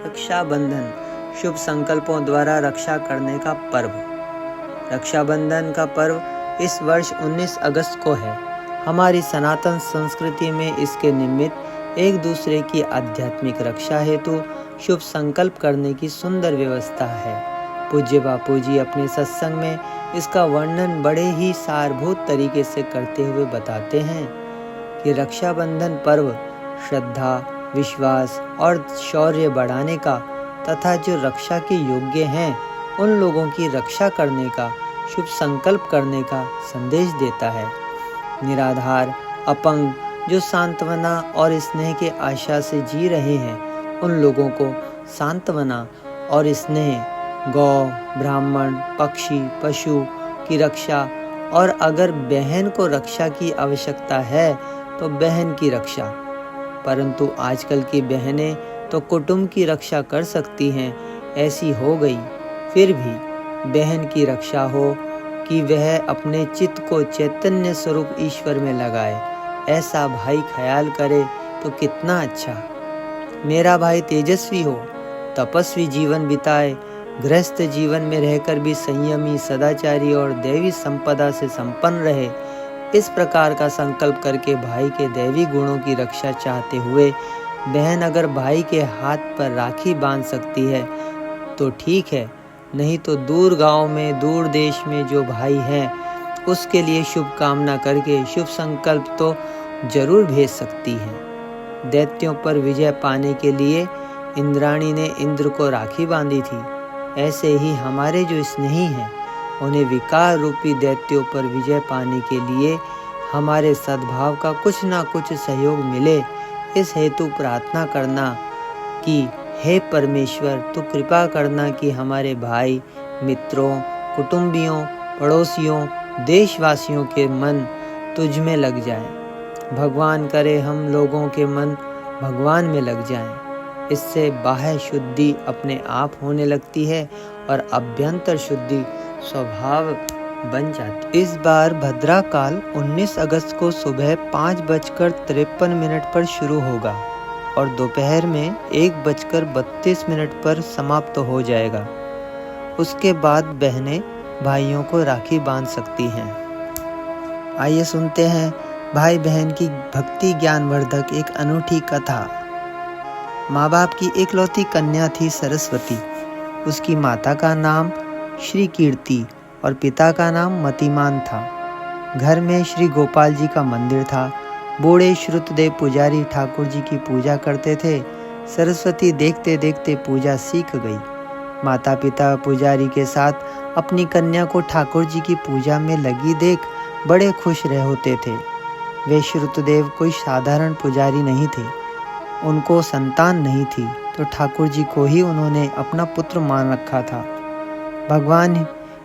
रक्षाबंधन शुभ संकल्पों द्वारा रक्षा करने का पर्व। रक्षाबंधन का पर्व इस वर्ष 19 अगस्त को है। हमारी सनातन संस्कृति में इसके निमित्त एक दूसरे की आध्यात्मिक रक्षा हेतु शुभ संकल्प करने की सुंदर व्यवस्था है। पूज्य बापू जी अपने सत्संग में इसका वर्णन बड़े ही सारभूत तरीके से करते हुए बताते हैं कि रक्षाबंधन पर्व श्रद्धा, विश्वास और शौर्य बढ़ाने का तथा जो रक्षा के योग्य हैं उन लोगों की रक्षा करने का शुभ संकल्प करने का संदेश देता है। निराधार, अपंग, जो सांत्वना और स्नेह के आशा से जी रहे हैं उन लोगों को सांत्वना और स्नेह, गौ, ब्राह्मण, पक्षी, पशु की रक्षा, और अगर बहन को रक्षा की आवश्यकता है तो बहन की रक्षा। परंतु आजकल की बहनें तो कुटुंब की रक्षा कर सकती हैं, ऐसी हो गई। फिर भी बहन की रक्षा हो कि वह अपने चित्त को चैतन्य स्वरूप ईश्वर में लगाए, ऐसा भाई ख्याल करे तो कितना अच्छा। मेरा भाई तेजस्वी हो, तपस्वी जीवन बिताए, गृहस्थ जीवन में रहकर भी संयमी, सदाचारी और दैवी संपदा से संपन्न रहे। इस प्रकार का संकल्प करके भाई के दैवी गुणों की रक्षा चाहते हुए बहन अगर भाई के हाथ पर राखी बांध सकती है तो ठीक है, नहीं तो दूर गांव में, दूर देश में जो भाई हैं उसके लिए शुभ कामना करके शुभ संकल्प तो जरूर भेज सकती है। दैत्यों पर विजय पाने के लिए इंद्राणी ने इंद्र को राखी बांधी थी। ऐसे ही हमारे जो स्नेही हैं उन्हें विकार रूपी दैत्यों पर विजय पाने के लिए हमारे सद्भाव का कुछ ना कुछ सहयोग मिले, इस हेतु प्रार्थना करना कि हे परमेश्वर, तू कृपा करना कि हमारे भाई, मित्रों, कुटुंबियों, पड़ोसियों, देशवासियों के मन तुझ में लग जाएं। भगवान करे हम लोगों के मन भगवान में लग जाएं। इससे बाह्य शुद्धि अपने आप होने लगती है और अभ्यंतर शुद्धि स्वभाव बन जाती। इस बार भद्रा काल 19 अगस्त को सुबह 5:53 पर शुरू होगा और दोपहर में 1:32 पर समाप्त हो जाएगा। उसके बाद बहनें भाइयों को राखी बांध सकती हैं। आइए सुनते हैं भाई बहन की भक्ति ज्ञानवर्धक एक अनूठी कथा। माँ बाप की एकलौती कन्या थी सरस्वती। उसकी माता का नाम श्री कीर्ति और पिता का नाम मतिमान था। घर में श्री गोपाल जी का मंदिर था। बूढ़े श्रुतदेव पुजारी ठाकुर जी की पूजा करते थे। सरस्वती देखते देखते पूजा सीख गई। माता पिता पुजारी के साथ अपनी कन्या को ठाकुर जी की पूजा में लगी देख बड़े खुश रहे होते थे। वे श्रुतदेव कोई साधारण पुजारी नहीं थे। उनको संतान नहीं थी तो ठाकुर जी को ही उन्होंने अपना पुत्र मान रखा था। भगवान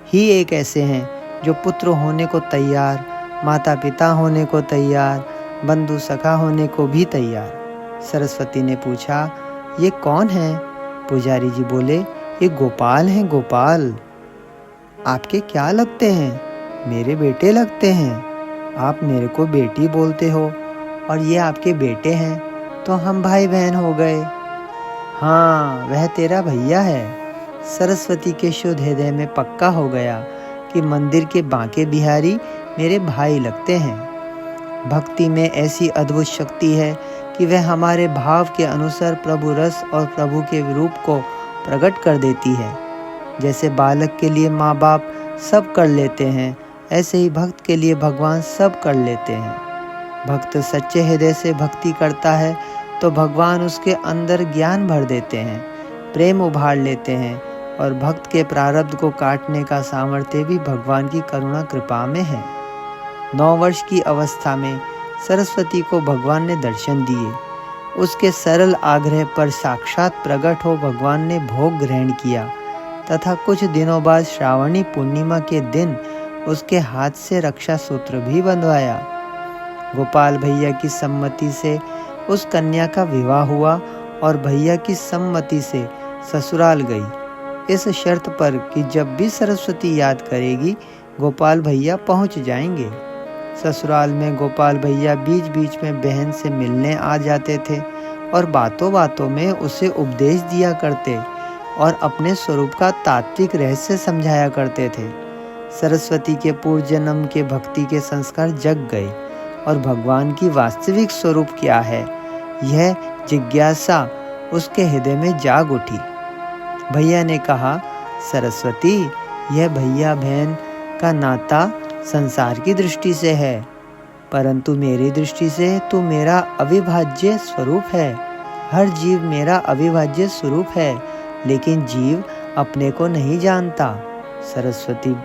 ही एक ऐसे हैं जो पुत्र होने को तैयार, माता पिता होने को तैयार, बंधु सखा होने को भी तैयार। सरस्वती ने पूछा, ये कौन है? पुजारी जी बोले, ये गोपाल हैं, गोपाल। आपके क्या लगते हैं? मेरे बेटे लगते हैं। आप मेरे को बेटी बोलते हो और ये आपके बेटे हैं, तो हम भाई बहन हो गए। हाँ, वह तेरा भैया है। सरस्वती के शुद्ध हृदय में पक्का हो गया कि मंदिर के बांके बिहारी मेरे भाई लगते हैं। भक्ति में ऐसी अद्भुत शक्ति है कि वह हमारे भाव के अनुसार प्रभु रस और प्रभु के रूप को प्रकट कर देती है। जैसे बालक के लिए माँ बाप सब कर लेते हैं, ऐसे ही भक्त के लिए भगवान सब कर लेते हैं। भक्त सच्चे हृदय से भक्ति करता है तो भगवान उसके अंदर ज्ञान भर देते हैं, प्रेम उभार लेते हैं और भक्त के प्रारब्ध को काटने का सामर्थ्य भी भगवान की करुणा कृपा में है। 9 वर्ष की अवस्था में सरस्वती को भगवान ने दर्शन दिए। उसके सरल आग्रह पर साक्षात प्रकट हो भगवान ने भोग ग्रहण किया तथा कुछ दिनों बाद श्रावणी पूर्णिमा के दिन उसके हाथ से रक्षा सूत्र भी बंधवाया। गोपाल भैया की सम्मति से उस कन्या का विवाह हुआ और भैया की सम्मति से ससुराल गई, इस शर्त पर कि जब भी सरस्वती याद करेगी गोपाल भैया पहुंच जाएंगे। ससुराल में गोपाल भैया बीच बीच में बहन से मिलने आ जाते थे और बातों बातों में उसे उपदेश दिया करते और अपने स्वरूप का तात्विक रहस्य समझाया करते थे। सरस्वती के पूर्व जन्म के भक्ति के संस्कार जग गए और भगवान की वास्तविक स्वरूप क्या है, यह जिज्ञासा उसके हृदय में जाग उठी। भैया ने कहा, सरस्वती, यह भैया बहन का नाता संसार की दृष्टि से है, परंतु मेरी दृष्टि से तू मेरा अविभाज्य स्वरूप है। हर जीव मेरा अविभाज्य स्वरूप है, लेकिन जीव अपने को नहीं जानता। सरस्वती,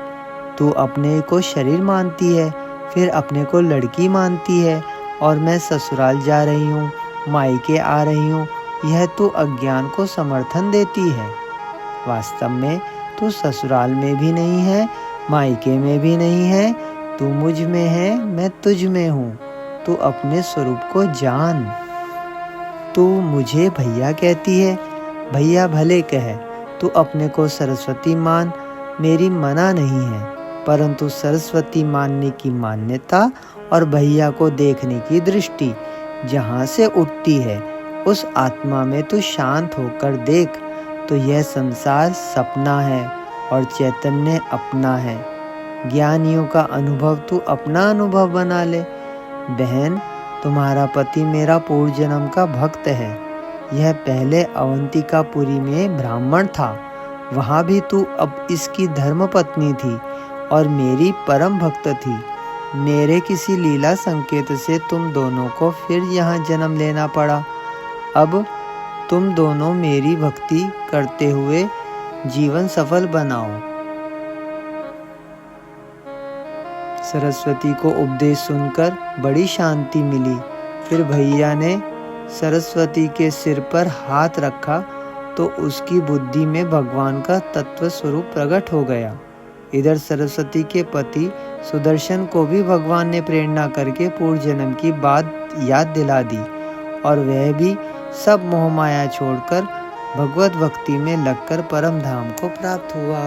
तू अपने को शरीर मानती है, फिर अपने को लड़की मानती है, और मैं ससुराल जा रही हूँ, मायके आ रही हूँ, यह तू अज्ञान को समर्थन देती है। वास्तव में तू ससुराल में भी नहीं है, मायके में भी नहीं है, तू मुझ में है, मैं तुझ में हूँ। तू अपने स्वरूप को जान। तू मुझे भैया कहती है, भैया भले कहे, तू अपने को सरस्वती मान, मेरी मना नहीं है, परंतु सरस्वती मानने की मान्यता और भैया को देखने की दृष्टि जहाँ से उठती है, उस आत्मा में तू शांत होकर देख, तो यह संसार सपना है और चैतन्य अपना है। ज्ञानियों का अनुभव तू अपना अनुभव बना ले। बहन, तुम्हारा पति मेरा पूर्व जन्म का भक्त है। यह पहले अवंतिकापुरी में ब्राह्मण था, वहाँ भी तू अब इसकी धर्मपत्नी थी और मेरी परम भक्त थी। मेरे किसी लीला संकेत से तुम दोनों को फिर यहाँ जन्म लेना पड़ा। अब तुम दोनों मेरी भक्ति करते हुए जीवन सफल बनाओ। सरस्वती को उपदेश सुनकर बड़ी शांति मिली। फिर भैया ने सरस्वती के सिर पर हाथ रखा तो उसकी बुद्धि में भगवान का तत्व स्वरूप प्रकट हो गया। इधर सरस्वती के पति सुदर्शन को भी भगवान ने प्रेरणा करके पूर्व जन्म की बात याद दिला दी और वह भी सब मोह माया छोड़कर भगवत भक्ति में लगकर परम धाम को प्राप्त हुआ।